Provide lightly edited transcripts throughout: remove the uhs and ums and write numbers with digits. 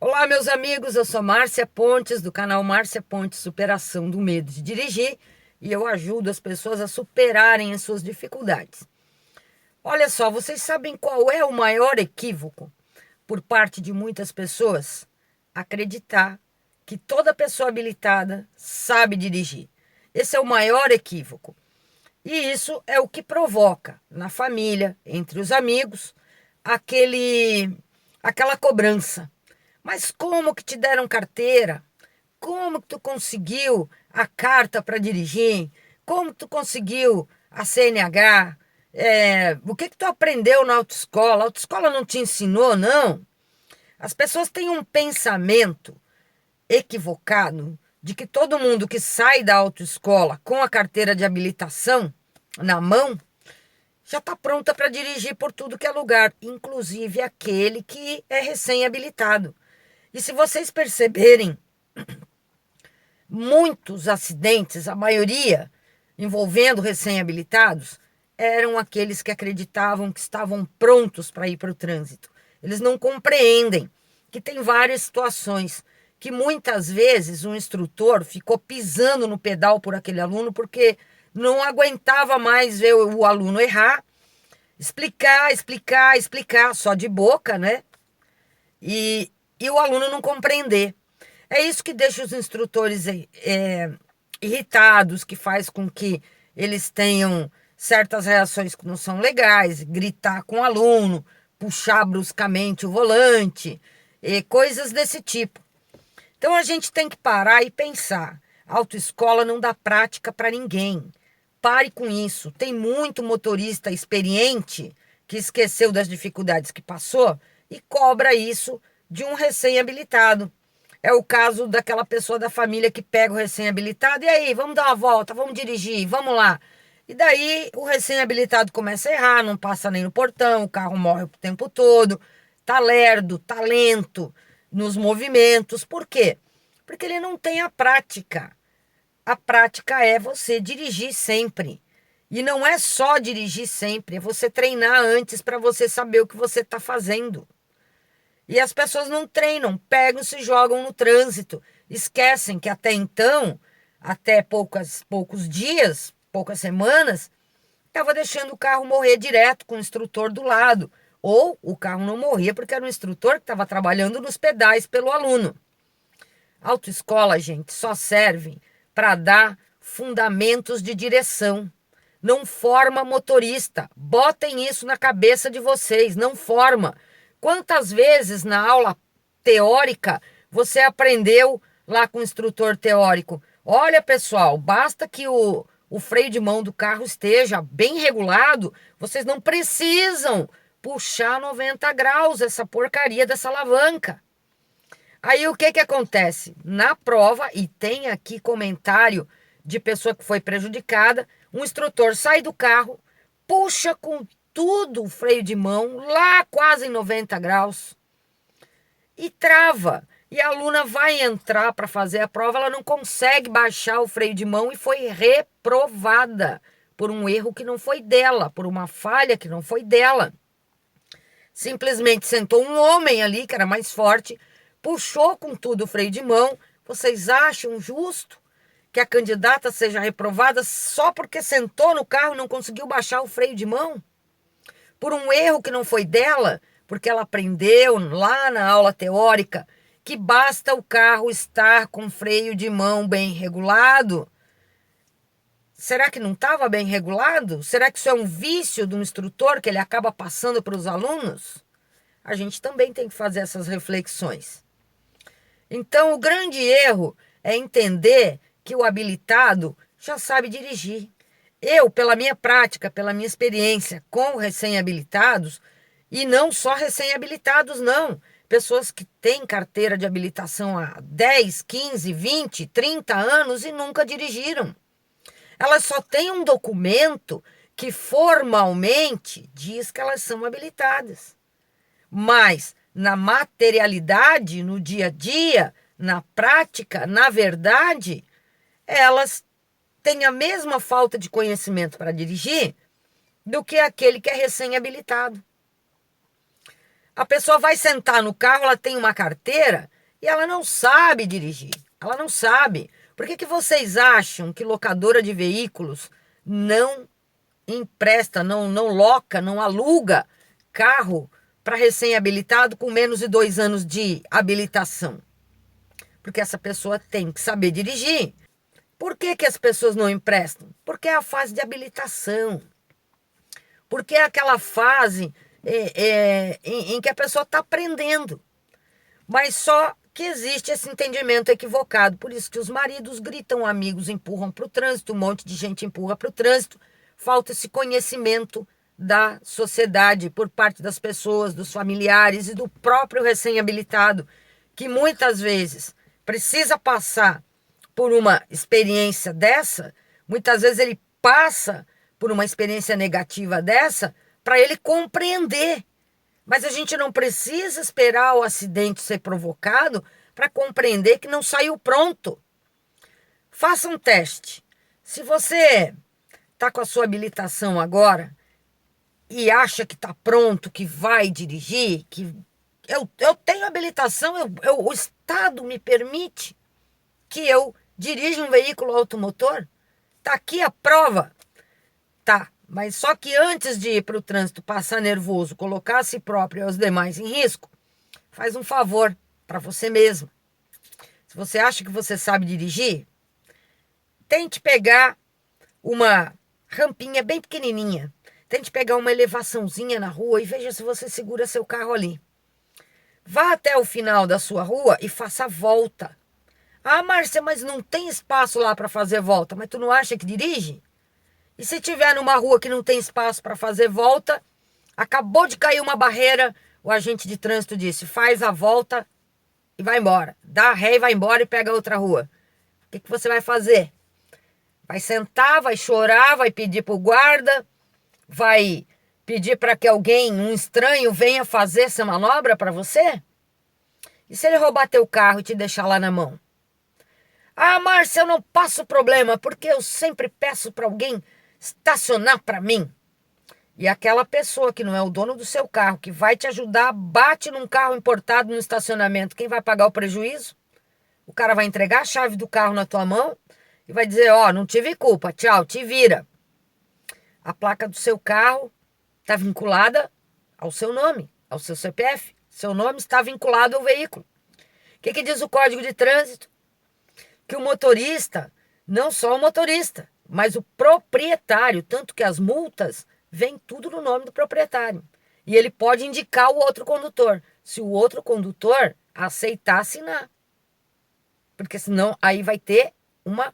Olá, meus amigos, eu sou Márcia Pontes, do canal Márcia Pontes Superação do Medo de Dirigir, e eu ajudo as pessoas a superarem as suas dificuldades. Olha só, vocês sabem qual é o maior equívoco por parte de muitas pessoas? Acreditar que toda pessoa habilitada sabe dirigir. Esse é o maior equívoco. E isso é o que provoca na família, entre os amigos, aquela cobrança. Mas como que te deram carteira? Como que tu conseguiu a carta para dirigir? Como que tu conseguiu a CNH? O que tu aprendeu na autoescola? A autoescola não te ensinou, não? As pessoas têm um pensamento equivocado de que todo mundo que sai da autoescola com a carteira de habilitação na mão já está pronta para dirigir por tudo que é lugar, inclusive aquele que é recém-habilitado. E se vocês perceberem, muitos acidentes, a maioria envolvendo recém-habilitados, eram aqueles que acreditavam que estavam prontos para ir para o trânsito. Eles não compreendem que tem várias situações que muitas vezes um instrutor ficou pisando no pedal por aquele aluno porque não aguentava mais ver o aluno errar, explicar, só de boca, né? E o aluno não compreender. É isso que deixa os instrutores irritados, que faz com que eles tenham certas reações que não são legais, gritar com o aluno, puxar bruscamente o volante, coisas desse tipo. Então a gente tem que parar e pensar. Autoescola não dá prática para ninguém. Pare com isso. Tem muito motorista experiente que esqueceu das dificuldades que passou e cobra isso de um recém-habilitado. É o caso daquela pessoa da família que pega o recém-habilitado e aí, vamos dar uma volta, vamos dirigir, vamos lá. E daí o recém-habilitado começa a errar, não passa nem no portão, o carro morre o tempo todo, tá lerdo, tá lento nos movimentos. Por quê? Porque ele não tem a prática. A prática é você dirigir sempre. E não é só dirigir sempre, é você treinar antes para você saber o que você está fazendo. E as pessoas não treinam, pegam, se jogam no trânsito, esquecem que até então, até poucos dias, poucas semanas, estava deixando o carro morrer direto com o instrutor do lado. Ou o carro não morria porque era o instrutor que estava trabalhando nos pedais pelo aluno. Autoescola, gente, só serve para dar fundamentos de direção. Não forma motorista. Botem isso na cabeça de vocês, não forma. Quantas vezes na aula teórica você aprendeu lá com o instrutor teórico? Olha, pessoal, basta que o freio de mão do carro esteja bem regulado, vocês não precisam puxar 90 graus essa porcaria dessa alavanca. Aí o que acontece? Na prova, e tem aqui comentário de pessoa que foi prejudicada, um instrutor sai do carro, puxa com tudo o freio de mão, lá quase em 90 graus, e trava. E a aluna vai entrar para fazer a prova, ela não consegue baixar o freio de mão e foi reprovada por um erro que não foi dela, por uma falha que não foi dela. Simplesmente sentou um homem ali, que era mais forte, puxou com tudo o freio de mão. Vocês acham justo que a candidata seja reprovada só porque sentou no carro e não conseguiu baixar o freio de mão? Por um erro que não foi dela, porque ela aprendeu lá na aula teórica que basta o carro estar com freio de mão bem regulado. Será que não estava bem regulado? Será que isso é um vício do instrutor que ele acaba passando para os alunos? A gente também tem que fazer essas reflexões. Então, o grande erro é entender que o habilitado já sabe dirigir. Eu, pela minha prática, pela minha experiência com recém-habilitados, e não só recém-habilitados, não. Pessoas que têm carteira de habilitação há 10, 15, 20, 30 anos e nunca dirigiram. Elas só têm um documento que formalmente diz que elas são habilitadas. Mas na materialidade, no dia a dia, na prática, na verdade, elas têm a mesma falta de conhecimento para dirigir do que aquele que é recém-habilitado. A pessoa vai sentar no carro, ela tem uma carteira E ela não sabe dirigir. Ela não sabe. Por que vocês acham que locadora de veículos não empresta, não loca, não aluga carro para recém-habilitado com menos de 2 anos de habilitação? Porque essa pessoa tem que saber dirigir. Por que as pessoas não emprestam? Porque é a fase de habilitação. Porque é aquela fase em que a pessoa está aprendendo. Mas só que existe esse entendimento equivocado. Por isso que os maridos gritam, amigos empurram para o trânsito, um monte de gente empurra para o trânsito. Falta esse conhecimento da sociedade por parte das pessoas, dos familiares e do próprio recém-habilitado, que muitas vezes precisa passar por uma experiência dessa, muitas vezes ele passa por uma experiência negativa dessa para ele compreender. Mas a gente não precisa esperar o acidente ser provocado para compreender que não saiu pronto. Faça um teste. Se você está com a sua habilitação agora e acha que está pronto, que vai dirigir, que eu tenho habilitação, o Estado me permite que eu dirija um veículo automotor, está aqui a prova. Tá, mas só que antes de ir para o trânsito passar nervoso, colocar a si próprio e os demais em risco, faz um favor para você mesmo. Se você acha que você sabe dirigir, tente pegar uma rampinha bem pequenininha. Tente pegar uma elevaçãozinha na rua e veja se você segura seu carro ali. Vá até o final da sua rua e faça a volta. Ah, Márcia, mas não tem espaço lá para fazer volta. Mas tu não acha que dirige? E se tiver numa rua que não tem espaço para fazer volta, acabou de cair uma barreira, o agente de trânsito disse, faz a volta e vai embora. Dá ré e vai embora e pega outra rua. O que você vai fazer? Vai sentar, vai chorar, vai pedir para o guarda, vai pedir para que alguém, um estranho, venha fazer essa manobra para você? E se ele roubar teu carro e te deixar lá na mão? Ah, Márcia, eu não passo problema, porque eu sempre peço para alguém estacionar para mim. E aquela pessoa que não é o dono do seu carro, que vai te ajudar, bate num carro importado no estacionamento, quem vai pagar o prejuízo? O cara vai entregar a chave do carro na tua mão e vai dizer, ó, não tive culpa, tchau, te vira. A placa do seu carro está vinculada ao seu nome, ao seu CPF. Seu nome está vinculado ao veículo. O que diz o Código de Trânsito? Que o motorista, não só o motorista, mas o proprietário, tanto que as multas vêm tudo no nome do proprietário. E ele pode indicar o outro condutor, se o outro condutor aceitar assinar. Porque senão aí vai ter uma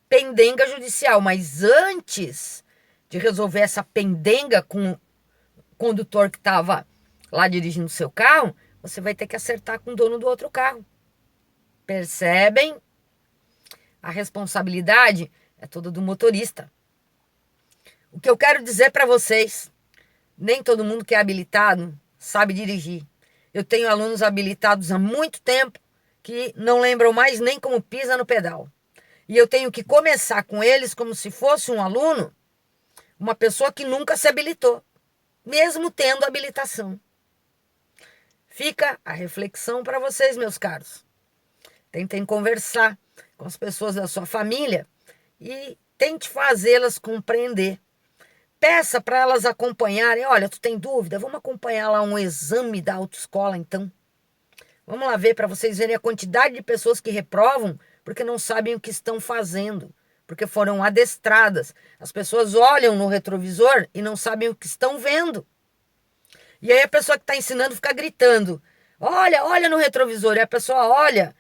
pendenga judicial. Mas antes de resolver essa pendenga com o condutor que estava lá dirigindo o seu carro, você vai ter que acertar com o dono do outro carro. Percebem? A responsabilidade é toda do motorista. O que eu quero dizer para vocês, nem todo mundo que é habilitado sabe dirigir. Eu tenho alunos habilitados há muito tempo que não lembram mais nem como pisa no pedal. E eu tenho que começar com eles como se fosse um aluno, uma pessoa que nunca se habilitou, mesmo tendo habilitação. Fica a reflexão para vocês, meus caros. Tentem conversar com as pessoas da sua família e tente fazê-las compreender. Peça para elas acompanharem. Olha, tu tem dúvida? Vamos acompanhar lá um exame da autoescola, então. Vamos lá ver para vocês verem a quantidade de pessoas que reprovam porque não sabem o que estão fazendo, porque foram adestradas. As pessoas olham no retrovisor e não sabem o que estão vendo. E aí a pessoa que está ensinando fica gritando. Olha, olha no retrovisor. E a pessoa olha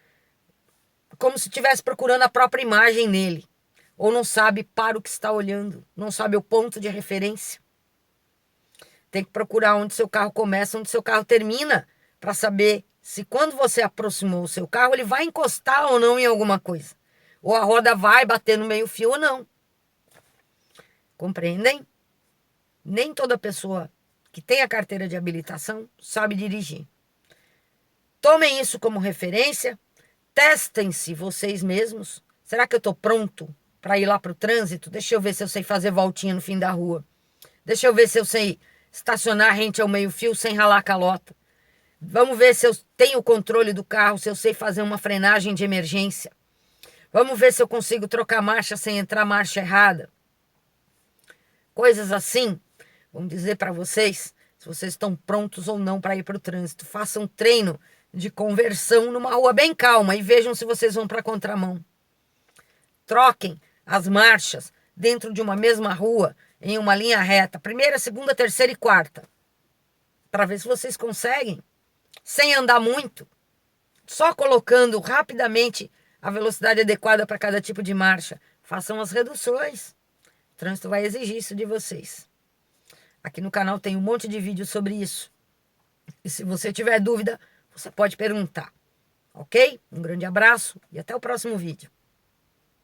como se estivesse procurando a própria imagem nele. Ou não sabe para o que está olhando. Não sabe o ponto de referência. Tem que procurar onde seu carro começa, onde seu carro termina. Para saber se quando você aproximou o seu carro, ele vai encostar ou não em alguma coisa. Ou a roda vai bater no meio-fio ou não. Compreendem? Nem toda pessoa que tem a carteira de habilitação sabe dirigir. Tomem isso como referência. Testem-se vocês mesmos. Será que eu estou pronto para ir lá para o trânsito? Deixa eu ver se eu sei fazer voltinha no fim da rua. Deixa eu ver se eu sei estacionar rente ao meio-fio sem ralar a calota. Vamos ver se eu tenho o controle do carro, se eu sei fazer uma frenagem de emergência. Vamos ver se eu consigo trocar marcha sem entrar marcha errada. Coisas assim, vamos dizer para vocês, se vocês estão prontos ou não para ir para o trânsito. Façam um treino de conversão numa rua bem calma e vejam se vocês vão para a contramão. Troquem as marchas dentro de uma mesma rua, em uma linha reta, primeira, segunda, terceira e quarta, para ver se vocês conseguem, sem andar muito, só colocando rapidamente a velocidade adequada para cada tipo de marcha. Façam as reduções. O trânsito vai exigir isso de vocês. Aqui no canal tem um monte de vídeos sobre isso. E se você tiver dúvida, você pode perguntar. Ok? Um grande abraço e até o próximo vídeo.